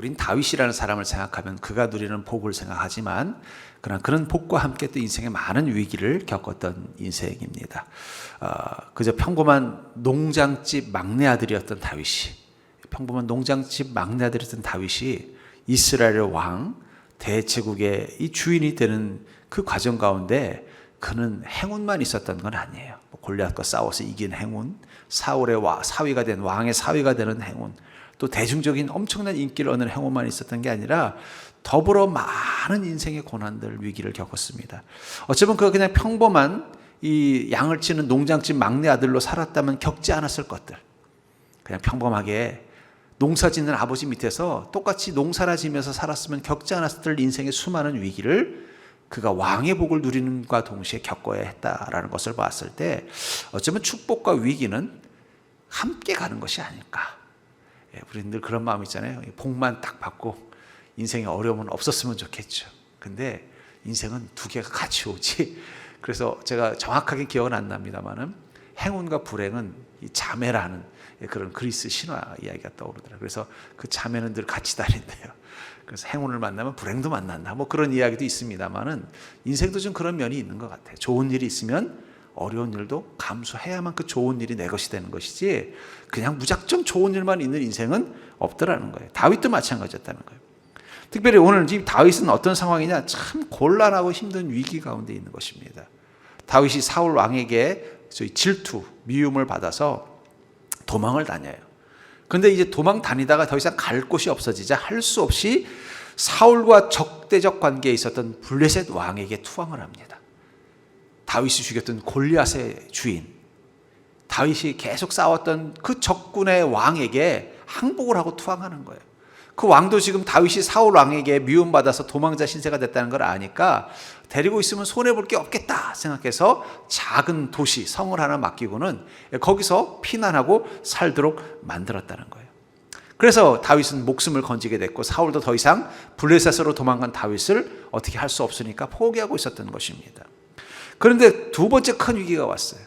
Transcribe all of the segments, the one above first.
우린 다윗이라는 사람을 생각하면 그가 누리는 복을 생각하지만 그러나 그런 복과 함께 또 인생에 많은 위기를 겪었던 인생입니다. 그저 평범한 농장집 막내 아들이었던 다윗이 이스라엘의 왕 대제국의 이 주인이 되는 그 과정 가운데 그는 행운만 있었던 건 아니에요. 골리앗과 싸워서 이긴 행운, 사울의 사위가 된 왕의 사위가 되는 행운, 또 대중적인 엄청난 인기를 얻는 행운만 있었던 게 아니라 더불어 많은 인생의 고난들, 위기를 겪었습니다. 어쩌면 그가 그냥 평범한 이 양을 치는 농장집 막내 아들로 살았다면 겪지 않았을 것들, 그냥 평범하게 농사 짓는 아버지 밑에서 똑같이 농사나 지면서 살았으면 겪지 않았을 인생의 수많은 위기를 그가 왕의 복을 누리는 것과 동시에 겪어야 했다라는 것을 봤을 때 어쩌면 축복과 위기는 함께 가는 것이 아닐까. 우리는 늘 그런 마음 있잖아요. 복만 딱 받고 인생에 어려움은 없었으면 좋겠죠. 근데 인생은 두 개가 같이 오지. 그래서 제가 정확하게 기억은 안 납니다만은 행운과 불행은 이 자매라는 그런 그리스 신화 이야기가 떠오르더라고요. 그래서 그 자매는 늘 같이 다닌대요. 그래서 행운을 만나면 불행도 만난다. 뭐 그런 이야기도 있습니다만은 인생도 좀 그런 면이 있는 것 같아요. 좋은 일이 있으면 어려운 일도 감수해야만 그 좋은 일이 내 것이 되는 것이지 그냥 무작정 좋은 일만 있는 인생은 없더라는 거예요. 다윗도 마찬가지였다는 거예요. 특별히 오늘 이 다윗은 어떤 상황이냐, 참 곤란하고 힘든 위기 가운데 있는 것입니다. 다윗이 사울 왕에게 질투, 미움을 받아서 도망을 다녀요. 그런데 이제 도망 다니다가 더 이상 갈 곳이 없어지자 할 수 없이 사울과 적대적 관계에 있었던 블레셋 왕에게 투항을 합니다. 다윗이 죽였던 골리앗의 주인, 다윗이 계속 싸웠던 그 적군의 왕에게 항복을 하고 투항하는 거예요. 그 왕도 지금 다윗이 사울 왕에게 미움받아서 도망자 신세가 됐다는 걸 아니까 데리고 있으면 손해볼 게 없겠다 생각해서 작은 도시, 성을 하나 맡기고는 거기서 피난하고 살도록 만들었다는 거예요. 그래서 다윗은 목숨을 건지게 됐고 사울도 더 이상 블레셋으로 도망간 다윗을 어떻게 할 수 없으니까 포기하고 있었던 것입니다. 그런데 두 번째 큰 위기가 왔어요.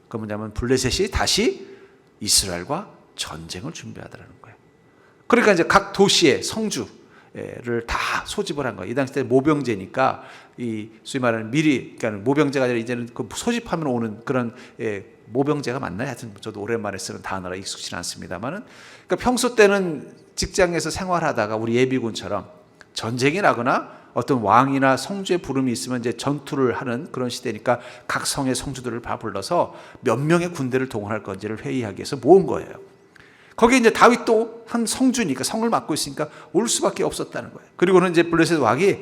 그 뭐냐면 블레셋이 다시 이스라엘과 전쟁을 준비하더라는 거예요. 그러니까 이제 각 도시의 성주를 다 소집을 한 거예요. 이 당시 때 모병제니까 이 소위 말하는 그러니까 모병제가 아니라 이제는 그 소집하면 오는 그런 모병제가 맞나요? 하여튼 저도 오랜만에 쓰는 단어라 익숙치 않습니다만은, 그러니까 평소 때는 직장에서 생활하다가 우리 예비군처럼 전쟁이 나거나 어떤 왕이나 성주의 부름이 있으면 이제 전투를 하는 그런 시대니까 각 성의 성주들을 다 불러서 몇 명의 군대를 동원할 건지를 회의하기 위해서 모은 거예요. 거기에 이제 다윗도 한 성주니까 성을 맡고 있으니까 올 수밖에 없었다는 거예요. 그리고는 이제 블레셋 왕이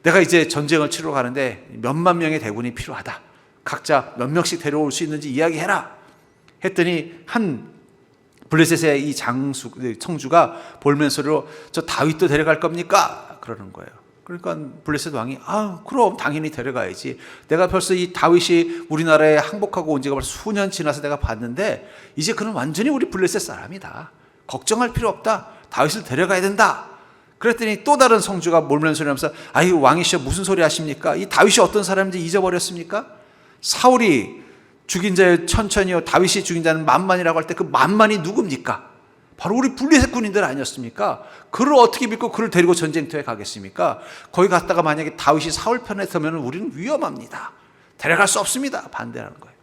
내가 이제 전쟁을 치러 가는데 몇만 명의 대군이 필요하다. 각자 몇 명씩 데려올 수 있는지 이야기해라. 했더니 한 블레셋의 이 성주가 볼멘 소리로 저 다윗도 데려갈 겁니까? 그러는 거예요. 그러니까 블레셋 왕이 그럼 당연히 데려가야지. 내가 벌써 이 다윗이 우리나라에 항복하고 온 지가 벌써 수년 지나서 내가 봤는데 이제 그는 완전히 우리 블레셋 사람이다. 걱정할 필요 없다. 다윗을 데려가야 된다. 그랬더니 또 다른 성주가 몰면 소리 하면서 아유 왕이시여 무슨 소리 하십니까? 이 다윗이 어떤 사람인지 잊어버렸습니까? 사울이 죽인 자여 천천히요 다윗이 죽인 자는 만만이라고 할 때 그 만만이 누굽니까? 바로 우리 블레셋 군인들 아니었습니까? 그를 어떻게 믿고 그를 데리고 전쟁터에 가겠습니까? 거기 갔다가 만약에 다윗이 사울 편에 서면 우리는 위험합니다. 데려갈 수 없습니다. 반대하는 거예요.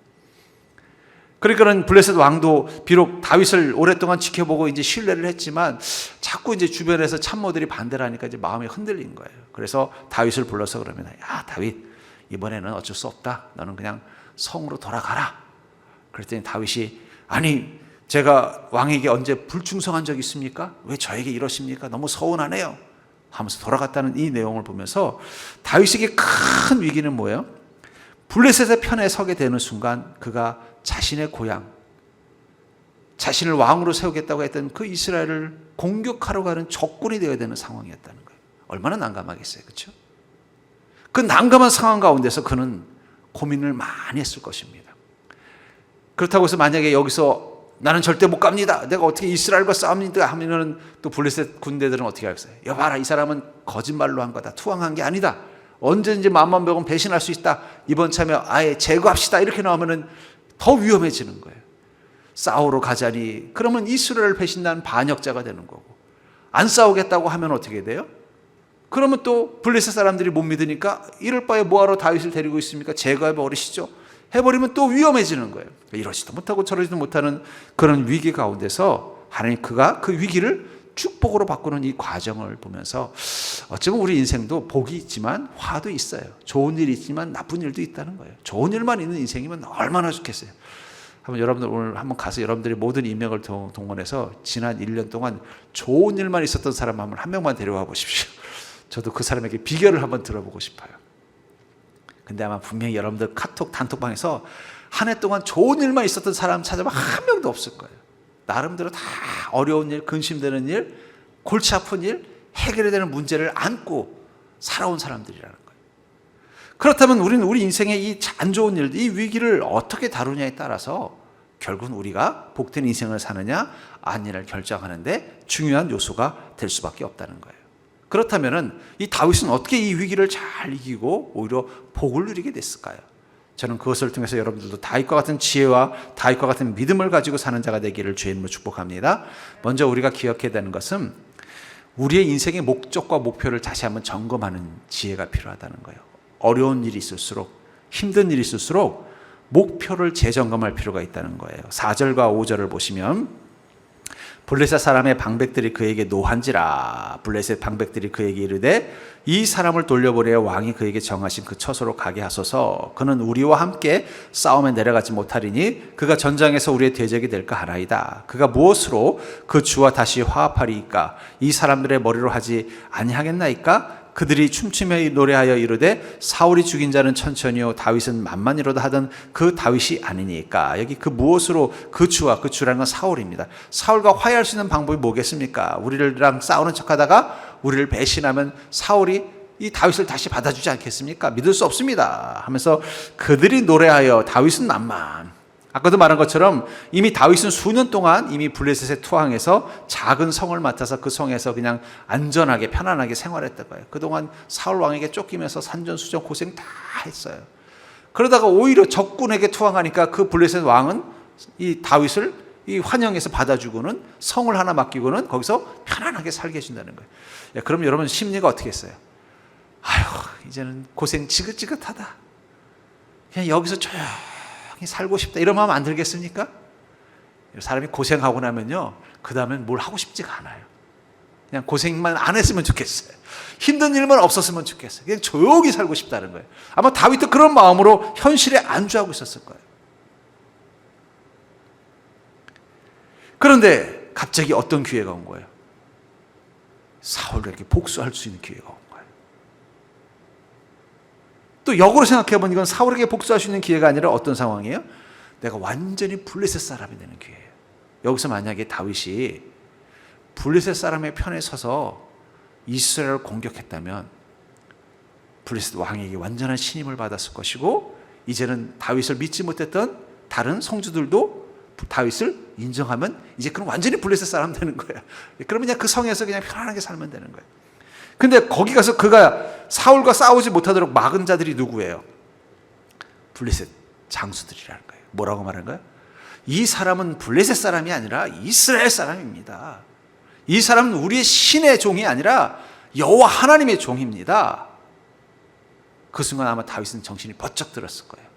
그러니까는 블레셋 왕도 비록 다윗을 오랫동안 지켜보고 이제 신뢰를 했지만 자꾸 이제 주변에서 참모들이 반대를 하니까 이제 마음이 흔들린 거예요. 그래서 다윗을 불러서 그러면 야 다윗 이번에는 어쩔 수 없다. 너는 그냥 성으로 돌아가라. 그랬더니 다윗이 아니 제가 왕에게 언제 불충성한 적이 있습니까? 왜 저에게 이러십니까? 너무 서운하네요. 하면서 돌아갔다는 이 내용을 보면서 다윗에게 큰 위기는 뭐예요? 블레셋의 편에 서게 되는 순간 그가 자신의 고향, 자신을 왕으로 세우겠다고 했던 그 이스라엘을 공격하러 가는 적군이 되어야 되는 상황이었다는 거예요. 얼마나 난감하겠어요. 그렇죠? 그 난감한 상황 가운데서 그는 고민을 많이 했을 것입니다. 그렇다고 해서 만약에 여기서 나는 절대 못 갑니다. 내가 어떻게 이스라엘과 싸웁니다 하면은 또 블레셋 군대들은 어떻게 하겠어요? 여봐라 이 사람은 거짓말로 한 거다. 투항한 게 아니다. 언제든지 마음만 먹으면 배신할 수 있다. 이번 참에 아예 제거합시다. 이렇게 나오면은 더 위험해지는 거예요. 싸우러 가자니 그러면 이스라엘 배신난 반역자가 되는 거고 안 싸우겠다고 하면 어떻게 돼요? 그러면 또 블레셋 사람들이 못 믿으니까 이럴 바에 뭐하러 다윗을 데리고 있습니까? 제거해버리시죠. 해버리면 또 위험해지는 거예요. 이러지도 못하고 저러지도 못하는 그런 위기 가운데서 하나님 그가 그 위기를 축복으로 바꾸는 이 과정을 보면서 어쩌면 우리 인생도 복이 있지만 화도 있어요. 좋은 일이 있지만 나쁜 일도 있다는 거예요. 좋은 일만 있는 인생이면 얼마나 좋겠어요. 한번 여러분들 오늘 한번 가서 여러분들이 모든 인맥을 동원해서 지난 1년 동안 좋은 일만 있었던 사람 한 명만 데려와 보십시오. 저도 그 사람에게 비결을 한번 들어보고 싶어요. 근데 아마 분명히 여러분들 카톡 단톡방에서 한 해 동안 좋은 일만 있었던 사람 찾아봐 한 명도 없을 거예요. 나름대로 다 어려운 일, 근심되는 일, 골치 아픈 일, 해결해야 되는 문제를 안고 살아온 사람들이라는 거예요. 그렇다면 우리는 우리 인생의 이 안 좋은 일, 이 위기를 어떻게 다루냐에 따라서 결국은 우리가 복된 인생을 사느냐 아니냐를 결정하는데 중요한 요소가 될 수밖에 없다는 거예요. 그렇다면 이 다윗은 어떻게 이 위기를 잘 이기고 오히려 복을 누리게 됐을까요? 저는 그것을 통해서 여러분들도 다윗과 같은 지혜와 다윗과 같은 믿음을 가지고 사는 자가 되기를 주의 이름으로 축복합니다. 먼저 우리가 기억해야 되는 것은 우리의 인생의 목적과 목표를 다시 한번 점검하는 지혜가 필요하다는 거예요. 어려운 일이 있을수록, 힘든 일이 있을수록 목표를 재점검할 필요가 있다는 거예요. 4절과 5절을 보시면 블레셋 사람의 방백들이 그에게 노한지라. 블레셋 방백들이 그에게 이르되 이 사람을 돌려보내어 왕이 그에게 정하신 그 처소로 가게 하소서. 그는 우리와 함께 싸움에 내려가지 못하리니 그가 전장에서 우리의 대적이 될까 하나이다. 그가 무엇으로 그 주와 다시 화합하리이까? 이 사람들의 머리로 하지 아니하겠나이까? 그들이 춤추며 노래하여 이르되 사울이 죽인 자는 천천히요 다윗은 만만이로다 하던 그 다윗이 아니니까. 여기 그 무엇으로 그 주라는 건 사울입니다. 사울과 화해할 수 있는 방법이 뭐겠습니까? 우리랑 싸우는 척하다가 우리를 배신하면 사울이 이 다윗을 다시 받아주지 않겠습니까? 믿을 수 없습니다 하면서 그들이 노래하여 다윗은 만만. 아까도 말한 것처럼 이미 다윗은 수년 동안 이미 블레셋에 투항해서 작은 성을 맡아서 그 성에서 그냥 안전하게 편안하게 생활했던 거예요. 그동안 사울 왕에게 쫓기면서 산전수전 고생 다 했어요. 그러다가 오히려 적군에게 투항하니까 그 블레셋 왕은 이 다윗을 이 환영해서 받아주고는 성을 하나 맡기고는 거기서 편안하게 살게 해준다는 거예요. 그럼 여러분 심리가 어떻게 했어요? 아휴, 이제는 고생 지긋지긋하다. 그냥 여기서 조용히 살고 싶다 이런 마음 안 들겠습니까? 사람이 고생하고 나면요 그 다음엔 뭘 하고 싶지가 않아요. 그냥 고생만 안 했으면 좋겠어요. 힘든 일만 없었으면 좋겠어요. 그냥 조용히 살고 싶다는 거예요. 아마 다윗도 그런 마음으로 현실에 안주하고 있었을 거예요. 그런데 갑자기 어떤 기회가 온 거예요? 사울에게 복수할 수 있는 기회가 온 거예요. 또 역으로 생각해보면 이건 사울에게 복수할 수 있는 기회가 아니라 어떤 상황이에요? 내가 완전히 블레셋 사람이 되는 기회예요. 여기서 만약에 다윗이 블레셋 사람의 편에 서서 이스라엘을 공격했다면 블레셋 왕에게 완전한 신임을 받았을 것이고 이제는 다윗을 믿지 못했던 다른 성주들도 다윗을 인정하면 이제 그럼 완전히 블레셋 사람 되는 거예요. 그러면 그냥 그 성에서 그냥 편안하게 살면 되는 거예요. 근데 거기 가서 그가 사울과 싸우지 못하도록 막은 자들이 누구예요? 블레셋 장수들이라는 거예요. 뭐라고 말하는 거예요? 이 사람은 블레셋 사람이 아니라 이스라엘 사람입니다. 이 사람은 우리의 신의 종이 아니라 여호와 하나님의 종입니다. 그 순간 아마 다윗은 정신이 번쩍 들었을 거예요.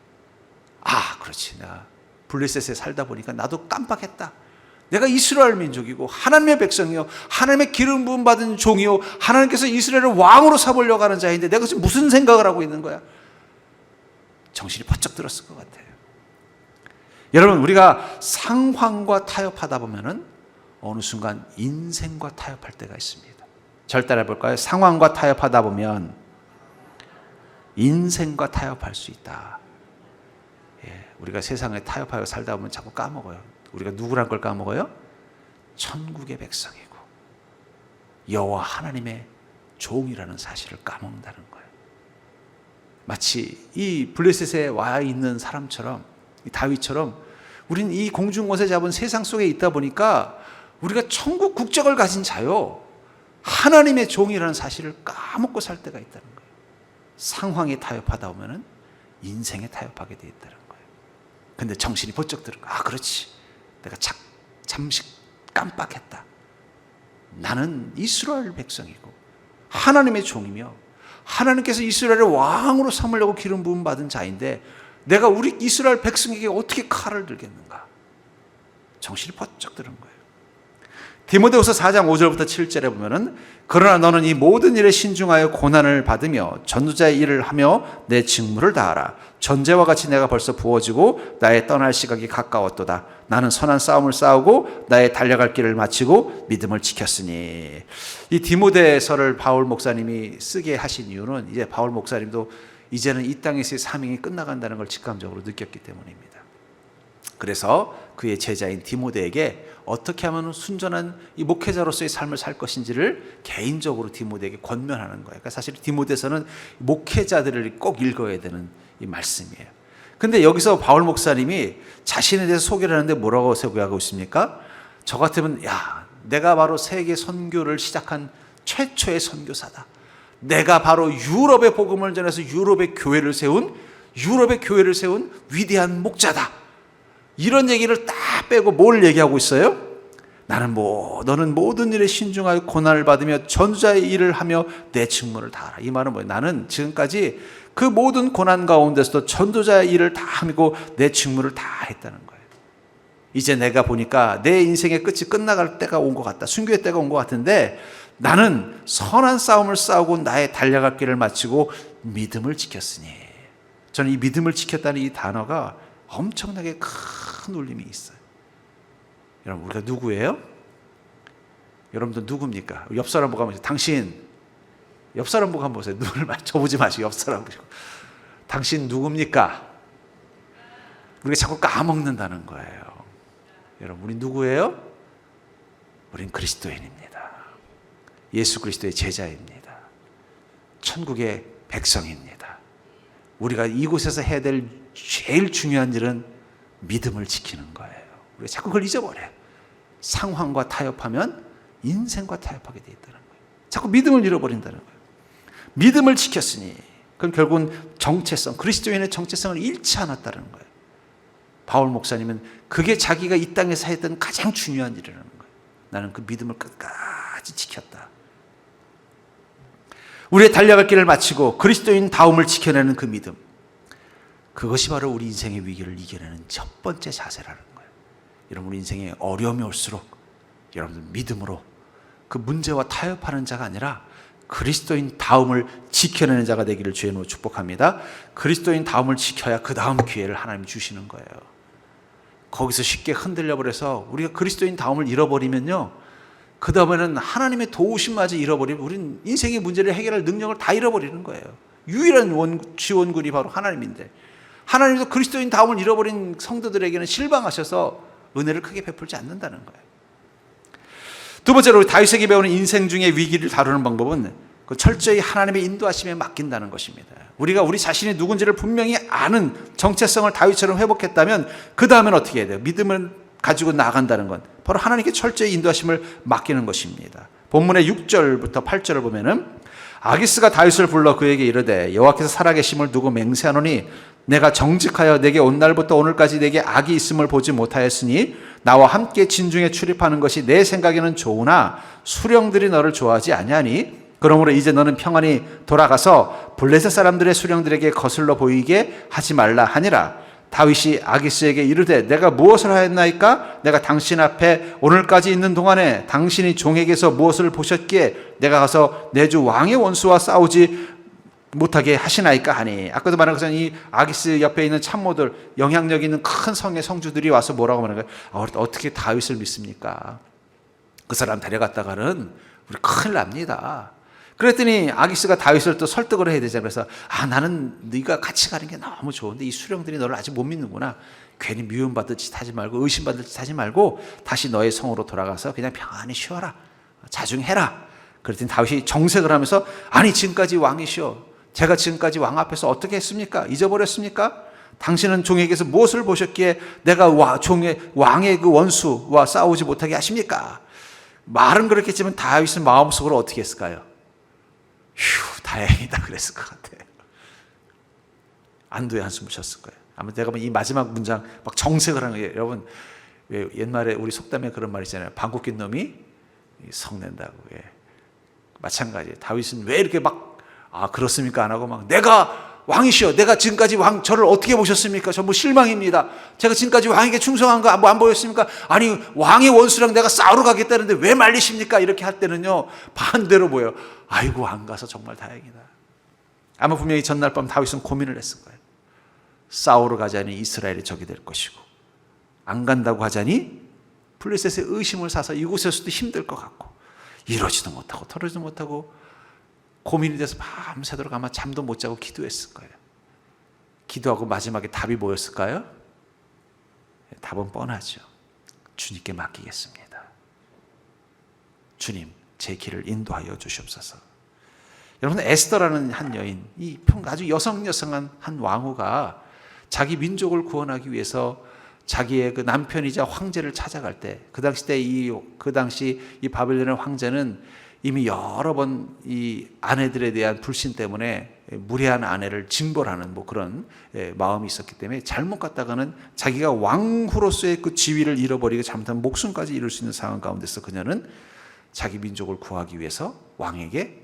아, 그렇지. 내가 블레셋에 살다 보니까 나도 깜빡했다. 내가 이스라엘 민족이고 하나님의 백성이요 하나님의 기름 부음 받은 종이요 하나님께서 이스라엘을 왕으로 삼으려고 하는 자인데 내가 지금 무슨 생각을 하고 있는 거야? 정신이 번쩍 들었을 것 같아요. 여러분 우리가 상황과 타협하다 보면은 어느 순간 인생과 타협할 때가 있습니다. 절 따라 볼까요? 상황과 타협하다 보면 인생과 타협할 수 있다. 우리가 세상에 타협하여 살다 보면 자꾸 까먹어요. 우리가 누구란 걸 까먹어요? 천국의 백성이고 여호와 하나님의 종이라는 사실을 까먹는다는 거예요. 마치 이 블레셋에 와 있는 사람처럼 다윗처럼 우리는 이 공중권세 잡은 세상 속에 있다 보니까 우리가 천국 국적을 가진 자요 하나님의 종이라는 사실을 까먹고 살 때가 있다는 거예요. 상황에 타협하다 보면 인생에 타협하게 돼 있다는 거예요. 근데 정신이 번쩍 드는 거예요. 아, 그렇지. 내가 잠시 깜빡했다. 나는 이스라엘 백성이고 하나님의 종이며 하나님께서 이스라엘의 왕으로 삼으려고 기름 부음 받은 자인데 내가 우리 이스라엘 백성에게 어떻게 칼을 들겠는가? 정신이 번쩍 드는 거예요. 디모데후서 4장 5절부터 7절에 보면은 그러나 너는 이 모든 일에 신중하여 고난을 받으며 전도자의 일을 하며 내 직무를 다하라. 전제와 같이 내가 벌써 부어지고 나의 떠날 시각이 가까웠도다. 나는 선한 싸움을 싸우고 나의 달려갈 길을 마치고 믿음을 지켰으니. 이 디모데서를 바울 목사님이 쓰게 하신 이유는 이제 바울 목사님도 이제는 이 땅에서의 사명이 끝나간다는 걸 직감적으로 느꼈기 때문입니다. 그래서 그의 제자인 디모데에게 어떻게 하면 순전한 이 목회자로서의 삶을 살 것인지를 개인적으로 디모데에게 권면하는 거예요. 그러니까 사실 디모데서는 목회자들을 꼭 읽어야 되는 이 말씀이에요. 근데 여기서 바울 목사님이 자신에 대해서 소개를 하는데 뭐라고 소개하고 있습니까? 저 같으면 내가 바로 세계 선교를 시작한 최초의 선교사다. 내가 바로 유럽의 복음을 전해서 유럽의 교회를 세운 위대한 목자다. 이런 얘기를 딱 빼고 뭘 얘기하고 있어요? 너는 모든 일에 신중하여 고난을 받으며 전도자의 일을 하며 내 직무를 다하라. 이 말은 뭐예요? 나는 지금까지 그 모든 고난 가운데서도 전도자의 일을 다 하고 내 직무를 다 했다는 거예요. 이제 내가 보니까 내 인생의 끝이 끝나갈 때가 온 것 같다. 순교의 때가 온 것 같은데 나는 선한 싸움을 싸우고 나의 달려갈 길을 마치고 믿음을 지켰으니. 저는 이 믿음을 지켰다는 이 단어가 엄청나게 큰 울림이 있어요. 여러분, 우리가 누구예요? 여러분들 누굽니까? 옆 사람 보고 한번 당신, 옆 사람 보고 한번 보세요. 눈을 맞춰보지 마시고 옆 사람 보시고. 당신 누굽니까? 우리가 자꾸 까먹는다는 거예요. 여러분, 우리 누구예요? 우린 그리스도인입니다. 예수 그리스도의 제자입니다. 천국의 백성입니다. 우리가 이곳에서 해야 될 제일 중요한 일은 믿음을 지키는 거예요. 우리가 자꾸 그걸 잊어버려요. 상황과 타협하면 인생과 타협하게 돼 있다는 거예요. 자꾸 믿음을 잃어버린다는 거예요. 믿음을 지켰으니 그럼 결국은 정체성, 그리스도인의 정체성을 잃지 않았다는 거예요. 바울 목사님은 그게 자기가 이 땅에서 했던 가장 중요한 일이라는 거예요. 나는 그 믿음을 끝까지 지켰다. 우리의 달려갈 길을 마치고 그리스도인 다움을 지켜내는 그 믿음, 그것이 바로 우리 인생의 위기를 이겨내는 첫 번째 자세라는 거예요. 여러분, 우리 인생에 어려움이 올수록 여러분들 믿음으로 그 문제와 타협하는 자가 아니라 그리스도인 다움을 지켜내는 자가 되기를 주의 이름으로 축복합니다. 그리스도인 다움을 지켜야 그 다음 기회를 하나님이 주시는 거예요. 거기서 쉽게 흔들려 버려서 우리가 그리스도인 다움을 잃어버리면요, 그 다음에는 하나님의 도우심마저 잃어버리면 우리는 인생의 문제를 해결할 능력을 다 잃어버리는 거예요. 유일한 지원군이 바로 하나님인데, 하나님도 그리스도인 다움을 잃어버린 성도들에게는 실망하셔서 은혜를 크게 베풀지 않는다는 거예요. 두 번째로 다윗에게 배우는 인생 중의 위기를 다루는 방법은 철저히 하나님의 인도하심에 맡긴다는 것입니다. 우리가 우리 자신이 누군지를 분명히 아는 정체성을 다윗처럼 회복했다면 그 다음엔 어떻게 해야 돼요? 믿음을 가지고 나아간다는 건 바로 하나님께 철저히 인도하심을 맡기는 것입니다. 본문의 6절부터 8절을 보면은 아기스가 다윗을 불러 그에게 이르되 여호와께서 살아계심을 두고 맹세하노니 내가 정직하여 내게 온 날부터 오늘까지 내게 악이 있음을 보지 못하였으니 나와 함께 진중에 출입하는 것이 내 생각에는 좋으나 수령들이 너를 좋아하지 아니하니 그러므로 이제 너는 평안히 돌아가서 블레셋 사람들의 수령들에게 거슬러 보이게 하지 말라 하니라. 다윗이 아기스에게 이르되 내가 무엇을 하였나이까? 내가 당신 앞에 오늘까지 있는 동안에 당신이 종에게서 무엇을 보셨기에 내가 가서 내 주 왕의 원수와 싸우지 못하게 하시나이까 하니. 아까도 말한 것은 이 아기스 옆에 있는 참모들, 영향력 있는 큰 성의 성주들이 와서 뭐라고 말하는 거예요? 어떻게 다윗을 믿습니까? 그 사람 데려갔다가는 우리 큰일 납니다. 그랬더니 아기스가 다윗을 또 설득을 해야 되잖아요. 그래서 나는 네가 같이 가는 게 너무 좋은데 이 수령들이 너를 아직 못 믿는구나. 괜히 미움받을 짓 하지 말고 의심받을 짓 하지 말고 다시 너의 성으로 돌아가서 그냥 평안히 쉬어라. 자중해라. 그랬더니 다윗이 정색을 하면서 아니 지금까지 왕이시오. 제가 지금까지 왕 앞에서 어떻게 했습니까? 잊어버렸습니까? 당신은 종에게서 무엇을 보셨기에 내가 왕의 그 원수와 싸우지 못하게 하십니까? 말은 그렇겠지만 다윗은 마음속으로 어떻게 했을까요? 휴, 다행이다 그랬을 것 같아요. 안도의 한숨을 쉬었을 거예요. 아마 내가 이 마지막 문장 막 정색을 하는 거예요. 여러분, 왜 옛말에 우리 속담에 그런 말 있잖아요. 방귀 낀 놈이 성낸다고. 예. 마찬가지예요. 다윗은 왜 이렇게 막 그렇습니까 안 하고 막 내가 왕이시여, 내가 지금까지 저를 어떻게 보셨습니까? 전부 실망입니다. 제가 지금까지 왕에게 충성한 거 안 보였습니까? 아니 왕의 원수랑 내가 싸우러 가겠다는데 왜 말리십니까? 이렇게 할 때는요 반대로 보여요. 아이고 안 가서 정말 다행이다. 아마 분명히 전날 밤 다윗은 고민을 했을 거예요. 싸우러 가자니 이스라엘이 적이 될 것이고 안 간다고 하자니 블레셋의 의심을 사서 이곳에서도 힘들 것 같고 이러지도 못하고 털어지도 못하고 고민이 돼서 밤새도록 아마 잠도 못 자고 기도했을 거예요. 기도하고 마지막에 답이 뭐였을까요? 답은 뻔하죠. 주님께 맡기겠습니다. 주님, 제 길을 인도하여 주시옵소서. 여러분, 에스더라는 한 여인, 이 아주 여성한 한 왕후가 자기 민족을 구원하기 위해서 자기의 그 남편이자 황제를 찾아갈 때, 그 당시 이 바벨론의 황제는 이미 여러 번 이 아내들에 대한 불신 때문에 무례한 아내를 징벌하는 그런 마음이 있었기 때문에 잘못 갔다가는 자기가 왕후로서의 그 지위를 잃어버리고 잘못하면 목숨까지 잃을 수 있는 상황 가운데서 그녀는 자기 민족을 구하기 위해서 왕에게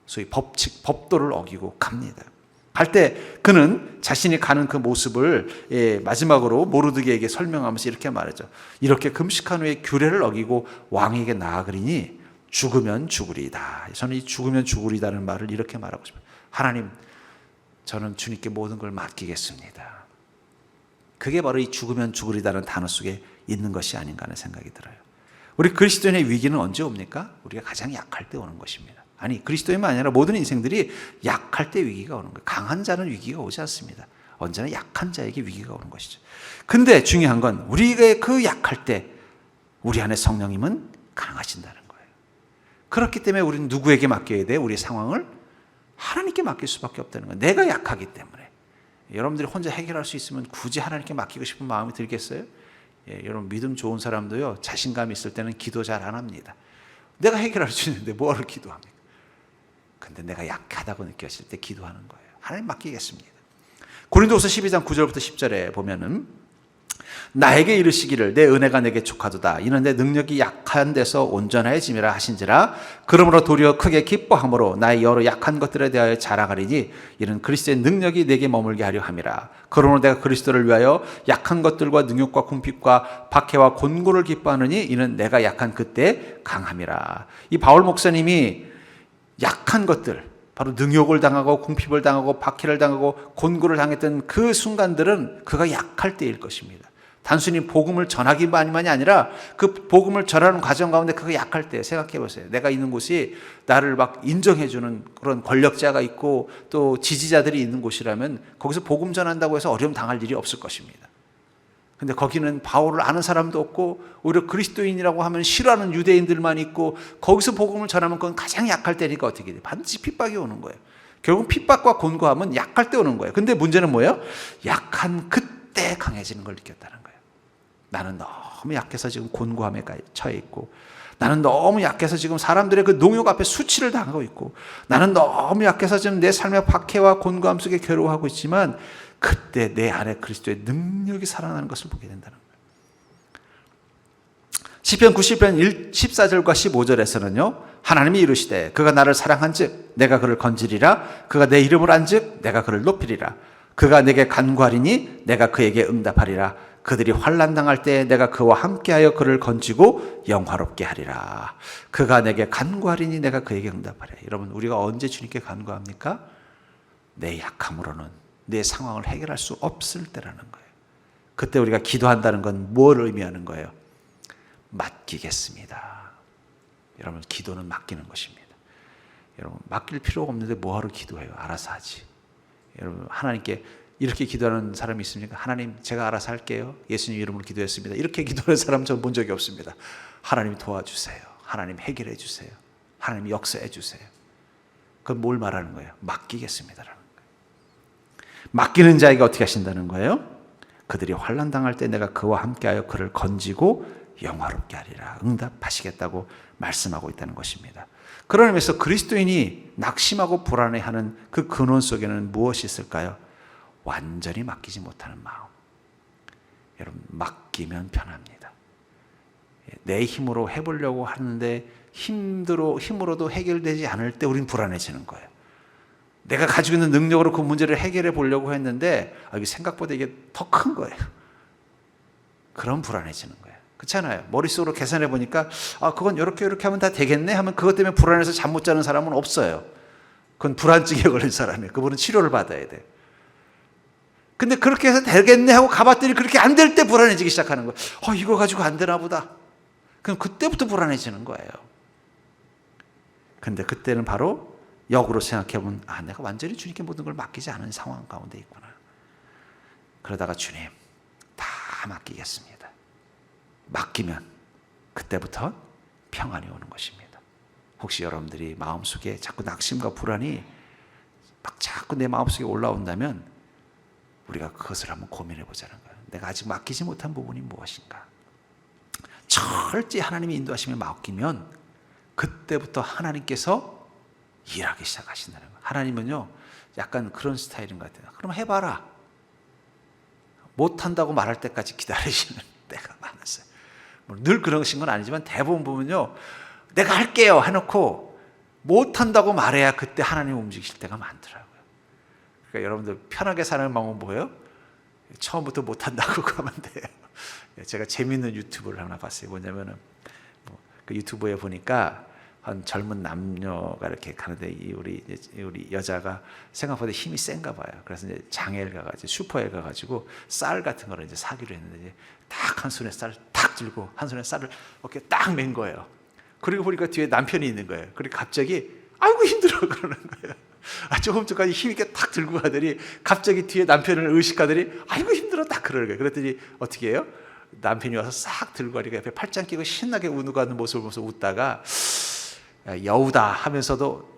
소위 법도를 어기고 갑니다. 갈 때 그는 자신이 가는 그 모습을 마지막으로 모르드게에게 설명하면서 이렇게 말하죠. 이렇게 금식한 후에 규례를 어기고 왕에게 나아가리니 죽으면 죽으리이다. 저는 이 죽으면 죽으리이다는 말을 이렇게 말하고 싶어요. 하나님, 저는 주님께 모든 걸 맡기겠습니다. 그게 바로 이 죽으면 죽으리다는 단어 속에 있는 것이 아닌가 하는 생각이 들어요. 우리 그리스도인의 위기는 언제 옵니까? 우리가 가장 약할 때 오는 것입니다. 아니, 그리스도인만 아니라 모든 인생들이 약할 때 위기가 오는 거예요. 강한 자는 위기가 오지 않습니다. 언제나 약한 자에게 위기가 오는 것이죠. 근데 중요한 건 우리가 그 약할 때 우리 안에 성령님은 강하신다는 거예요. 그렇기 때문에 우리는 누구에게 맡겨야 돼? 우리의 상황을 하나님께 맡길 수밖에 없다는 거예요. 내가 약하기 때문에. 여러분들이 혼자 해결할 수 있으면 굳이 하나님께 맡기고 싶은 마음이 들겠어요? 여러분 믿음 좋은 사람도요, 자신감 있을 때는 기도 잘 안 합니다. 내가 해결할 수 있는데 뭐하러 기도합니까? 근데 내가 약하다고 느꼈을 때 기도하는 거예요. 하나님 맡기겠습니다. 고린도후서 12장 9절부터 10절에 보면은 나에게 이르시기를 내 은혜가 내게 족하도다. 이는 내 능력이 약한 데서 온전해짐이라 하신지라. 그러므로 도리어 크게 기뻐함으로 나의 여러 약한 것들에 대하여 자랑하리니 이는 그리스도의 능력이 내게 머물게 하려 함이라. 그러므로 내가 그리스도를 위하여 약한 것들과 능욕과 궁핍과 박해와 곤고를 기뻐하느니 이는 내가 약한 그때 강함이라. 이 바울 목사님이 약한 것들, 바로 능욕을 당하고 궁핍을 당하고 박해를 당하고 곤고를 당했던 그 순간들은 그가 약할 때일 것입니다. 단순히 복음을 전하기만이 아니라 그 복음을 전하는 과정 가운데 그가 약할 때 생각해 보세요. 내가 있는 곳이 나를 막 인정해 주는 그런 권력자가 있고 또 지지자들이 있는 곳이라면 거기서 복음 전한다고 해서 어려움 당할 일이 없을 것입니다. 근데 거기는 바울을 아는 사람도 없고 오히려 그리스도인이라고 하면 싫어하는 유대인들만 있고 거기서 복음을 전하면 그건 가장 약할 때니까 어떻게 돼? 반드시 핍박이 오는 거예요. 결국 핍박과 곤고함은 약할 때 오는 거예요. 근데 문제는 뭐예요? 약한 그때 강해지는 걸 느꼈다는 거예요. 나는 너무 약해서 지금 곤고함에 처해 있고, 나는 너무 약해서 지금 사람들의 그 농욕 앞에 수치를 당하고 있고, 나는 너무 약해서 지금 내 삶의 박해와 곤고함 속에 괴로워하고 있지만 그때 내 안에 그리스도의 능력이 살아나는 것을 보게 된다는 거예요. 시편 90편 14절과 15절에서는요 하나님이 이르시되 그가 나를 사랑한즉 내가 그를 건지리라. 그가 내 이름을 안즉 내가 그를 높이리라. 그가 내게 간구하리니 내가 그에게 응답하리라. 그들이 환난 당할 때 내가 그와 함께하여 그를 건지고 영화롭게 하리라. 그가 내게 간구하리니 내가 그에게 응답하리라. 여러분, 우리가 언제 주님께 간구합니까? 내 약함으로는 내 상황을 해결할 수 없을 때라는 거예요. 그때 우리가 기도한다는 건 뭘 의미하는 거예요? 맡기겠습니다. 여러분, 기도는 맡기는 것입니다. 여러분, 맡길 필요가 없는데 뭐하러 기도해요? 알아서 하지. 여러분, 하나님께 이렇게 기도하는 사람이 있습니까? 하나님, 제가 알아서 할게요. 예수님 이름으로 기도했습니다. 이렇게 기도하는 사람 저는 본 적이 없습니다. 하나님 도와주세요. 하나님 해결해 주세요. 하나님 역사해 주세요. 그건 뭘 말하는 거예요? 맡기겠습니다라는 거예요. 맡기는 자에게 어떻게 하신다는 거예요? 그들이 환난 당할 때 내가 그와 함께하여 그를 건지고 영화롭게 하리라. 응답하시겠다고 말씀하고 있다는 것입니다. 그런 의미에서 그리스도인이 낙심하고 불안해하는 그 근원 속에는 무엇이 있을까요? 완전히 맡기지 못하는 마음. 여러분, 맡기면 편합니다. 내 힘으로 해보려고 하는데 힘으로도 해결되지 않을 때 우리는 불안해지는 거예요. 내가 가지고 있는 능력으로 그 문제를 해결해 보려고 했는데 이게 생각보다 이게 더 큰 거예요. 그럼 불안해지는 거예요. 그렇잖아요. 머릿속으로 계산해 보니까 그건 이렇게 하면 다 되겠네 하면 그것 때문에 불안해서 잠 못 자는 사람은 없어요. 그건 불안증에 걸린 사람이에요. 그분은 치료를 받아야 돼요. 근데 그렇게 해서 되겠네 하고 가봤더니 그렇게 안 될 때 불안해지기 시작하는 거예요. 이거 가지고 안 되나 보다. 그럼 그때부터 불안해지는 거예요. 근데 그때는 바로 역으로 생각해보면 내가 완전히 주님께 모든 걸 맡기지 않은 상황 가운데 있구나. 그러다가 주님 다 맡기겠습니다. 맡기면 그때부터 평안이 오는 것입니다. 혹시 여러분들이 마음속에 자꾸 낙심과 불안이 막 자꾸 내 마음속에 올라온다면 우리가 그것을 한번 고민해 보자는 거예요. 내가 아직 맡기지 못한 부분이 무엇인가. 철저히 하나님이 인도하심에 맡기면 그때부터 하나님께서 일하기 시작하신다는 거예요. 하나님은요 약간 그런 스타일인 것 같아요. 그럼 해봐라. 못한다고 말할 때까지 기다리시는 때가 많았어요. 늘 그러신 건 아니지만 대부분 보면요 내가 할게요 해놓고 못한다고 말해야 그때 하나님 움직이실 때가 많더라고요. 그러니까 여러분들 편하게 사는 방법은 뭐예요? 처음부터 못한다고 하면 돼요. 제가 재미있는 유튜브를 하나 봤어요. 뭐냐면은 그 유튜브에 보니까 한 젊은 남녀가 이렇게 가는데 우리 여자가 생각보다 힘이 센가 봐요. 그래서 이제 장애를 가가지고 슈퍼에 가가지고 쌀 같은 거를 이제 사기로 했는데 이제 딱 한 손에 쌀을 딱 들고 한 손에 쌀을 어깨에 딱 맨 거예요. 그리고 보니까 뒤에 남편이 있는 거예요. 그리고 갑자기 아이고 힘들어 그러는 거예요. 조금 전까지 힘있게 탁 들고 가더니 갑자기 뒤에 남편을 의식하더니 아이고 힘들어 딱 그러는 거예요. 그랬더니 어떻게 해요? 남편이 와서 싹 들고 가니까 옆에 팔짱 끼고 신나게 우는 모습을 보면서 웃다가 여우다 하면서도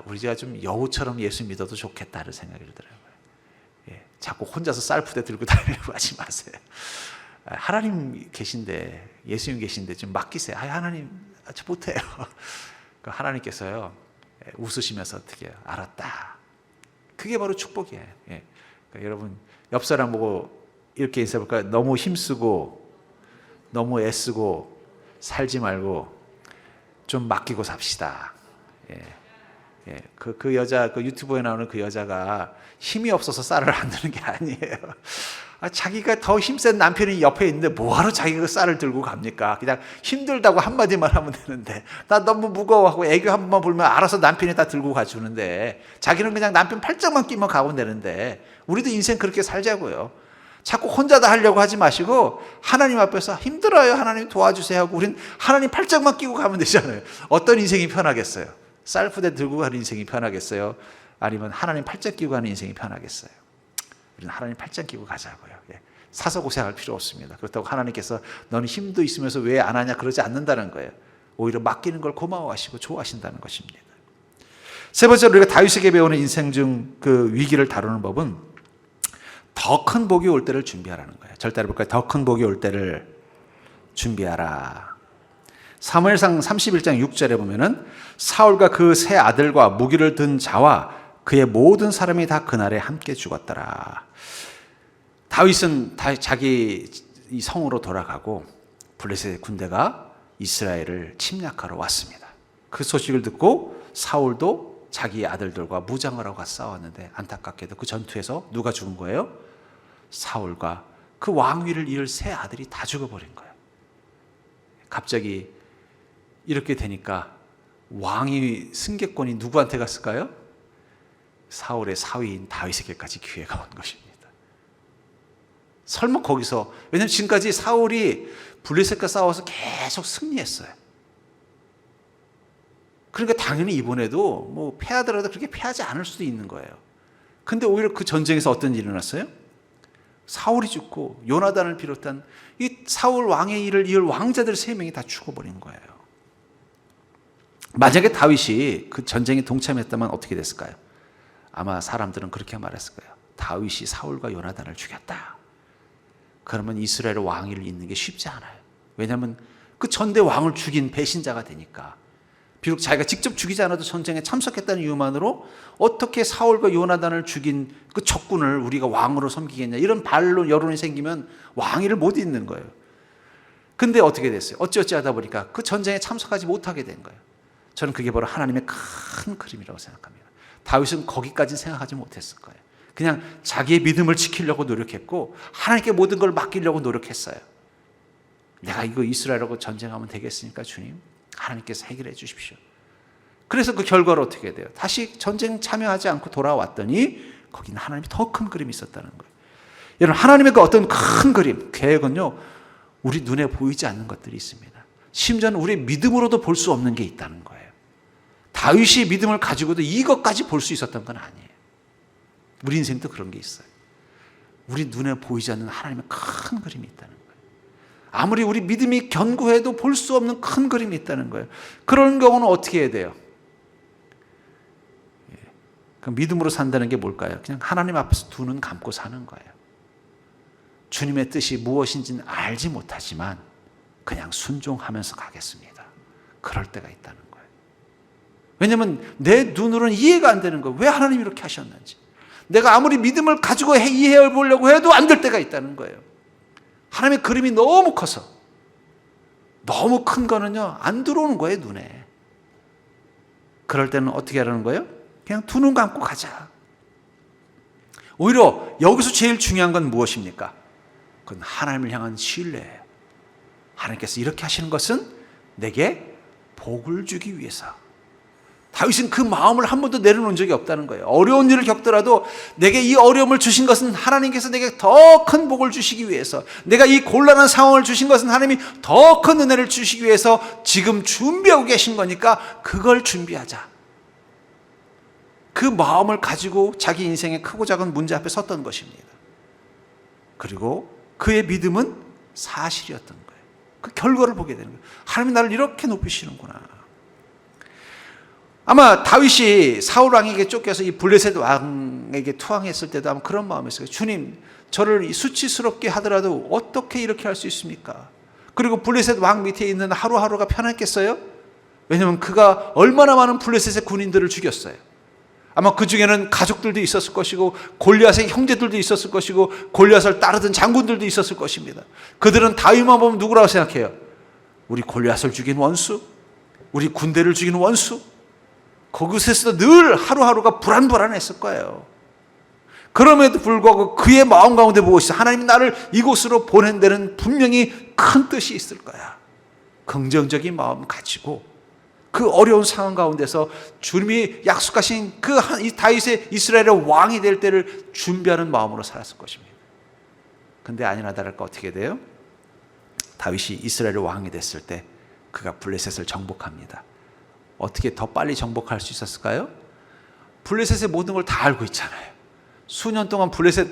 우리 제가 좀 여우처럼 예수 믿어도 좋겠다는 생각이 들더라고요. 자꾸 혼자서 쌀푸대 들고 다니려고 하지 마세요. 하나님 계신데 예수님 계신데 좀 맡기세요. 하나님 저 못해요. 하나님께서요 웃으시면서 어떻게 해요? 알았다. 그게 바로 축복이에요. 그러니까 여러분 옆 사람 보고 이렇게 인사해볼까요? 너무 힘쓰고 너무 애쓰고 살지 말고 좀 맡기고 삽시다. 그 여자 그 유튜브에 나오는 그 여자가 힘이 없어서 쌀을 안 드는 게 아니에요. 자기가 더 힘센 남편이 옆에 있는데 뭐하러 자기가 그 쌀을 들고 갑니까? 그냥 힘들다고 한마디만 하면 되는데 나 너무 무거워하고 애교 한 번만 불면 알아서 남편이 다 들고 가주는데 자기는 그냥 남편 팔짱만 끼면 가면 되는데 우리도 인생 그렇게 살자고요. 자꾸 혼자 다 하려고 하지 마시고 하나님 앞에서 힘들어요 하나님 도와주세요 하고 우린 하나님 팔짱만 끼고 가면 되잖아요. 어떤 인생이 편하겠어요? 쌀푸대 들고 가는 인생이 편하겠어요? 아니면 하나님 팔짱 끼고 가는 인생이 편하겠어요? 우리는 하나님 팔짱 끼고 가자고요. 사서 고생할 필요 없습니다. 그렇다고 하나님께서 너는 힘도 있으면서 왜 안 하냐 그러지 않는다는 거예요. 오히려 맡기는 걸 고마워하시고 좋아하신다는 것입니다. 세 번째로 우리가 다윗에게 배우는 인생 중 그 위기를 다루는 법은 더 큰 복이 올 때를 준비하라는 거예요. 절대로 볼까요? 더 큰 복이 올 때를 준비하라. 사무엘상 31장 6절에 보면은 사울과 그 세 아들과 무기를 든 자와 그의 모든 사람이 다 그날에 함께 죽었더라. 다윗은 자기 성으로 돌아가고 블레셋의 군대가 이스라엘을 침략하러 왔습니다. 그 소식을 듣고 사울도 자기 아들들과 무장을 하고 싸웠는데 안타깝게도 그 전투에서 누가 죽은 거예요? 사울과 그 왕위를 이을 세 아들이 다 죽어버린 거예요. 갑자기 이렇게 되니까 왕위 승계권이 누구한테 갔을까요? 사울의 사위인 다윗에게까지 기회가 온 것입니다. 설마 거기서, 왜냐하면 지금까지 사울이 블레셋과 싸워서 계속 승리했어요. 그러니까 당연히 이번에도 뭐 패하더라도 그렇게 패하지 않을 수도 있는 거예요. 근데 오히려 그 전쟁에서 어떤 일이 일어났어요? 사울이 죽고 요나단을 비롯한 이 사울 왕의 일을 이을 왕자들 3명이 다 죽어버린 거예요. 만약에 다윗이 그 전쟁에 동참했다면 어떻게 됐을까요? 아마 사람들은 그렇게 말했을 거예요. 다윗이 사울과 요나단을 죽였다. 그러면 이스라엘 왕위를 잇는 게 쉽지 않아요. 왜냐하면 그 전대 왕을 죽인 배신자가 되니까. 비록 자기가 직접 죽이지 않아도 전쟁에 참석했다는 이유만으로 어떻게 사울과 요나단을 죽인 그 적군을 우리가 왕으로 섬기겠냐 이런 반론 여론이 생기면 왕위를 못 잇는 거예요. 근데 어떻게 됐어요? 어찌어찌 하다 보니까 그 전쟁에 참석하지 못하게 된 거예요. 저는 그게 바로 하나님의 큰 그림이라고 생각합니다. 다윗은 거기까지 생각하지 못했을 거예요. 그냥 자기의 믿음을 지키려고 노력했고 하나님께 모든 걸 맡기려고 노력했어요. 내가 이거 이스라엘하고 전쟁하면 되겠습니까, 주님? 하나님께서 해결해 주십시오. 그래서 그 결과로 어떻게 돼요? 다시 전쟁 참여하지 않고 돌아왔더니 거기는 하나님이 더 큰 그림이 있었다는 거예요. 여러분, 하나님의 그 어떤 큰 그림, 계획은요, 우리 눈에 보이지 않는 것들이 있습니다. 심지어는 우리의 믿음으로도 볼 수 없는 게 있다는 거예요. 다윗이 믿음을 가지고도 이것까지 볼 수 있었던 건 아니에요. 우리 인생도 그런 게 있어요. 우리 눈에 보이지 않는 하나님의 큰 그림이 있다는 거예요. 아무리 우리 믿음이 견고해도 볼 수 없는 큰 그림이 있다는 거예요. 그런 경우는 어떻게 해야 돼요? 그 믿음으로 산다는 게 뭘까요? 그냥 하나님 앞에서 두 눈 감고 사는 거예요. 주님의 뜻이 무엇인지는 알지 못하지만 그냥 순종하면서 가겠습니다. 그럴 때가 있다는 거예요. 왜냐하면 내 눈으로는 이해가 안 되는 거예요. 왜 하나님이 이렇게 하셨는지. 내가 아무리 믿음을 가지고 이해해 보려고 해도 안 될 때가 있다는 거예요. 하나님의 그림이 너무 커서, 너무 큰 거는요 안 들어오는 거예요, 눈에. 그럴 때는 어떻게 하라는 거예요? 그냥 두 눈 감고 가자. 오히려 여기서 제일 중요한 건 무엇입니까? 그건 하나님을 향한 신뢰예요. 하나님께서 이렇게 하시는 것은 내게 복을 주기 위해서. 다윗은 그 마음을 한 번도 내려놓은 적이 없다는 거예요. 어려운 일을 겪더라도 내게 이 어려움을 주신 것은 하나님께서 내게 더 큰 복을 주시기 위해서, 내가 이 곤란한 상황을 주신 것은 하나님이 더 큰 은혜를 주시기 위해서 지금 준비하고 계신 거니까 그걸 준비하자. 그 마음을 가지고 자기 인생의 크고 작은 문제 앞에 섰던 것입니다. 그리고 그의 믿음은 사실이었던 거예요. 그 결과를 보게 되는 거예요. 하나님이 나를 이렇게 높이시는구나. 아마 다윗이 사울 왕에게 쫓겨서 이 블레셋 왕에게 투항했을 때도 아마 그런 마음이었어요. 주님, 저를 수치스럽게 하더라도 어떻게 이렇게 할 수 있습니까? 그리고 블레셋 왕 밑에 있는 하루하루가 편했겠어요? 왜냐하면 그가 얼마나 많은 블레셋의 군인들을 죽였어요. 아마 그 중에는 가족들도 있었을 것이고 골리앗의 형제들도 있었을 것이고 골리앗을 따르던 장군들도 있었을 것입니다. 그들은 다윗만 보면 누구라고 생각해요? 우리 골리앗을 죽인 원수? 우리 군대를 죽인 원수? 그곳에서도 늘 하루하루가 불안불안했을 거예요. 그럼에도 불구하고 그의 마음 가운데 무엇이 하나님이 나를 이곳으로 보낸 데는 분명히 큰 뜻이 있을 거야. 긍정적인 마음 가지고 그 어려운 상황 가운데서 주님이 약속하신 이 다윗의 이스라엘의 왕이 될 때를 준비하는 마음으로 살았을 것입니다. 근데 아니나 다를까 어떻게 돼요? 다윗이 이스라엘의 왕이 됐을 때 그가 블레셋을 정복합니다. 어떻게 더 빨리 정복할 수 있었을까요? 블레셋의 모든 걸 다 알고 있잖아요. 수년 동안 블레셋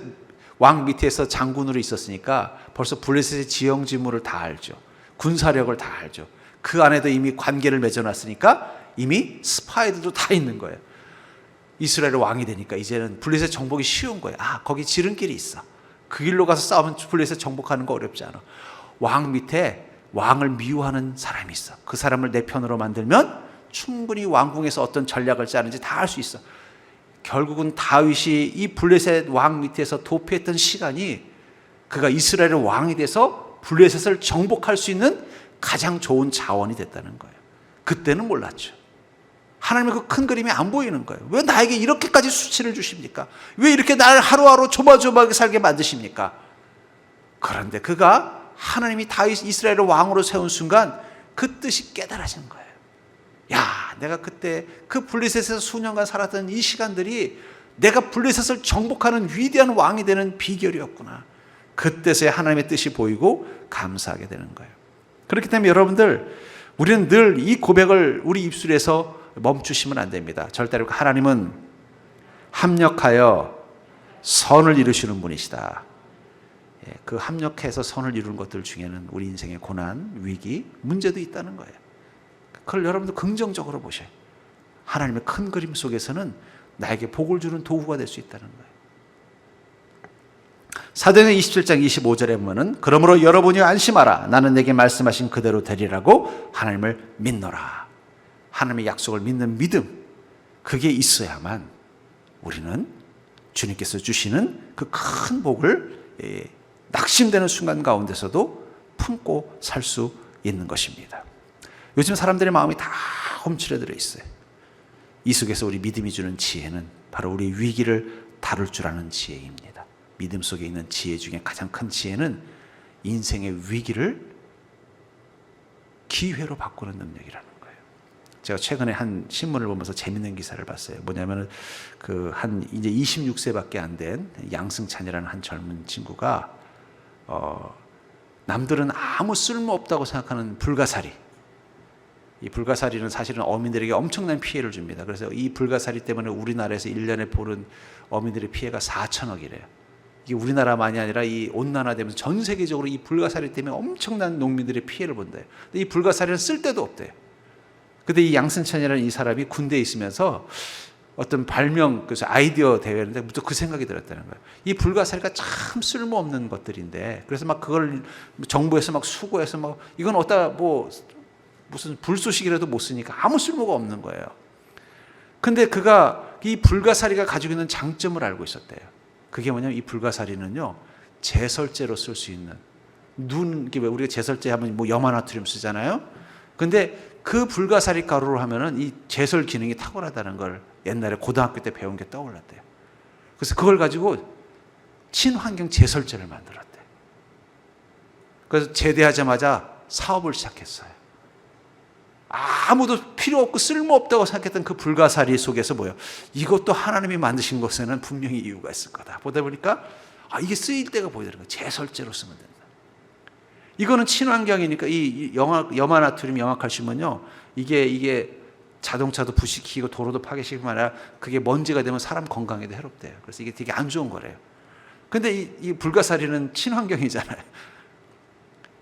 왕 밑에서 장군으로 있었으니까 벌써 블레셋의 지형지물을 다 알죠. 군사력을 다 알죠. 그 안에도 이미 관계를 맺어놨으니까 이미 스파이들도 다 있는 거예요. 이스라엘의 왕이 되니까 이제는 블레셋 정복이 쉬운 거예요. 아, 거기 지름길이 있어. 그 길로 가서 싸우면 블레셋 정복하는 거 어렵지 않아. 왕 밑에 왕을 미워하는 사람이 있어. 그 사람을 내 편으로 만들면 충분히 왕궁에서 어떤 전략을 짜는지 다 알 수 있어. 결국은 다윗이 이 블레셋 왕 밑에서 도피했던 시간이 그가 이스라엘의 왕이 돼서 블레셋을 정복할 수 있는 가장 좋은 자원이 됐다는 거예요. 그때는 몰랐죠. 하나님의 그 큰 그림이 안 보이는 거예요. 왜 나에게 이렇게까지 수치를 주십니까? 왜 이렇게 나를 하루하루 조마조마하게 살게 만드십니까? 그런데 그가 하나님이 다윗 이스라엘의 왕으로 세운 순간 그 뜻이 깨달아진 거예요. 야, 내가 그때 그 블레셋에서 수년간 살았던 이 시간들이 내가 블레셋을 정복하는 위대한 왕이 되는 비결이었구나. 그때서야 하나님의 뜻이 보이고 감사하게 되는 거예요. 그렇기 때문에 여러분들, 우리는 늘 이 고백을 우리 입술에서 멈추시면 안 됩니다. 절대로 하나님은 합력하여 선을 이루시는 분이시다. 그 합력해서 선을 이루는 것들 중에는 우리 인생의 고난, 위기, 문제도 있다는 거예요. 그걸 여러분들 긍정적으로 보셔요. 하나님의 큰 그림 속에서는 나에게 복을 주는 도구가 될 수 있다는 거예요. 사도행전 27장 25절에 보면은 그러므로 여러분이 안심하라. 나는 내게 말씀하신 그대로 되리라고 하나님을 믿노라. 하나님의 약속을 믿는 믿음, 그게 있어야만 우리는 주님께서 주시는 그 큰 복을 낙심되는 순간 가운데서도 품고 살 수 있는 것입니다. 요즘 사람들의 마음이 다 홈츠려들어 있어요. 이 속에서 우리 믿음이 주는 지혜는 바로 우리 위기를 다룰 줄 아는 지혜입니다. 믿음 속에 있는 지혜 중에 가장 큰 지혜는 인생의 위기를 기회로 바꾸는 능력이라는 거예요. 제가 최근에 한 신문을 보면서 재밌는 기사를 봤어요. 뭐냐면은 이제 26세밖에 안 된 양승찬이라는 한 젊은 친구가 남들은 아무 쓸모 없다고 생각하는 불가사리. 이 불가사리는 사실은 어민들에게 엄청난 피해를 줍니다. 그래서 이 불가사리 때문에 우리나라에서 1년에 보는 어민들의 피해가 4천억이래요. 이게 우리나라만이 아니라 이 온난화되면서 전 세계적으로 이 불가사리 때문에 엄청난 농민들의 피해를 본대요. 근데 이 불가사리는 쓸 데도 없대요. 근데 이 양승찬이라는 이 사람이 군대에 있으면서 어떤 그래서 아이디어 대회인데 또 그 생각이 들었다는 거예요. 이 불가사리가 참 쓸모없는 것들인데, 그래서 막 그걸 정부에서 막 수고해서 막 이건 어디다 무슨 불쏘시개라도 못 쓰니까 아무 쓸모가 없는 거예요. 근데 그가 이 불가사리가 가지고 있는 장점을 알고 있었대요. 그게 뭐냐면 이 불가사리는요, 제설제로 쓸 수 있는 이게 왜 우리가 제설제 하면 뭐 염화나트륨 쓰잖아요. 근데 그 불가사리 가루로 하면은 이 제설 기능이 탁월하다는 걸 옛날에 고등학교 때 배운 게 떠올랐대요. 그래서 그걸 가지고 친환경 제설제를 만들었대요. 그래서 제대하자마자 사업을 시작했어요. 아무도 필요 없고 쓸모없다고 생각했던 그 불가사리 속에서 이것도 하나님이 만드신 것에는 분명히 이유가 있을 거다. 보다 보니까 이게 쓰일 때가 보이더라고요. 제설제로 쓰면 된다. 이거는 친환경이니까 이 염화나트륨, 염화칼슘은요, 이게 자동차도 부식시키고 도로도 파괴시키고 아니라 그게 먼지가 되면 사람 건강에도 해롭대요. 그래서 이게 되게 안 좋은 거래요. 근데 이 불가사리는 친환경이잖아요.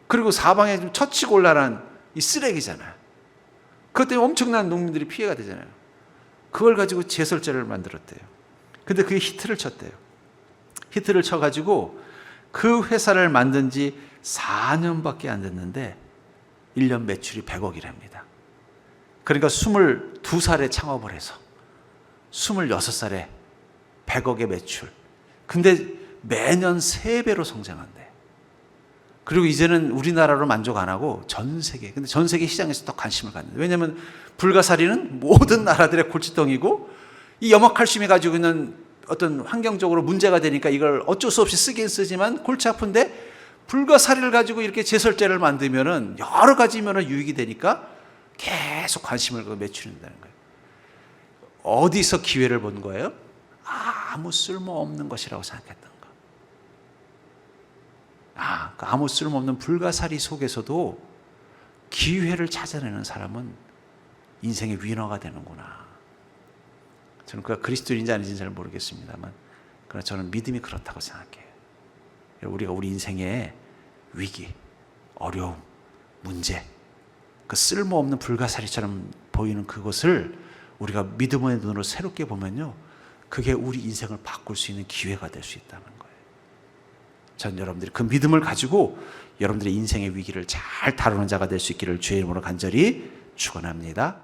그리고 사방에 좀 처치곤란한 이 쓰레기잖아요. 그것 때문에 엄청난 농민들이 피해가 되잖아요. 그걸 가지고 제설제를 만들었대요. 근데 그게 히트를 쳤대요. 히트를 쳐가지고 그 회사를 만든 지 4년밖에 안 됐는데 1년 매출이 100억이랍니다. 그러니까 22살에 창업을 해서 26살에 100억의 매출. 근데 매년 3배로 성장한대. 그리고 이제는 우리나라로 만족 안 하고 전 세계, 근데 전 세계 시장에서 더 관심을 갖는다. 왜냐하면 불가사리는 모든 나라들의 골칫덩이고, 이 염화칼슘이 가지고 있는 어떤 환경적으로 문제가 되니까 이걸 어쩔 수 없이 쓰긴 쓰지만 골치 아픈데, 불가사리를 가지고 이렇게 제설제를 만들면은 여러 가지 면으로 유익이 되니까 계속 관심을 갖고 매출이 된다는 거예요. 어디서 기회를 본 거예요? 아무 쓸모없는 것이라고 생각했던 거. 아무 쓸모없는 불가사리 속에서도 기회를 찾아내는 사람은 인생의 위너가 되는구나. 저는 그가 그리스도인지 아닌지는 잘 모르겠습니다만, 그러나 저는 믿음이 그렇다고 생각해요. 우리가 우리 인생의 위기, 어려움, 문제, 그 쓸모없는 불가사리처럼 보이는 그것을 우리가 믿음의 눈으로 새롭게 보면요, 그게 우리 인생을 바꿀 수 있는 기회가 될 수 있다는 거예요. 전 여러분들이 그 믿음을 가지고 여러분들의 인생의 위기를 잘 다루는 자가 될 수 있기를 주의 이름으로 간절히 축원합니다.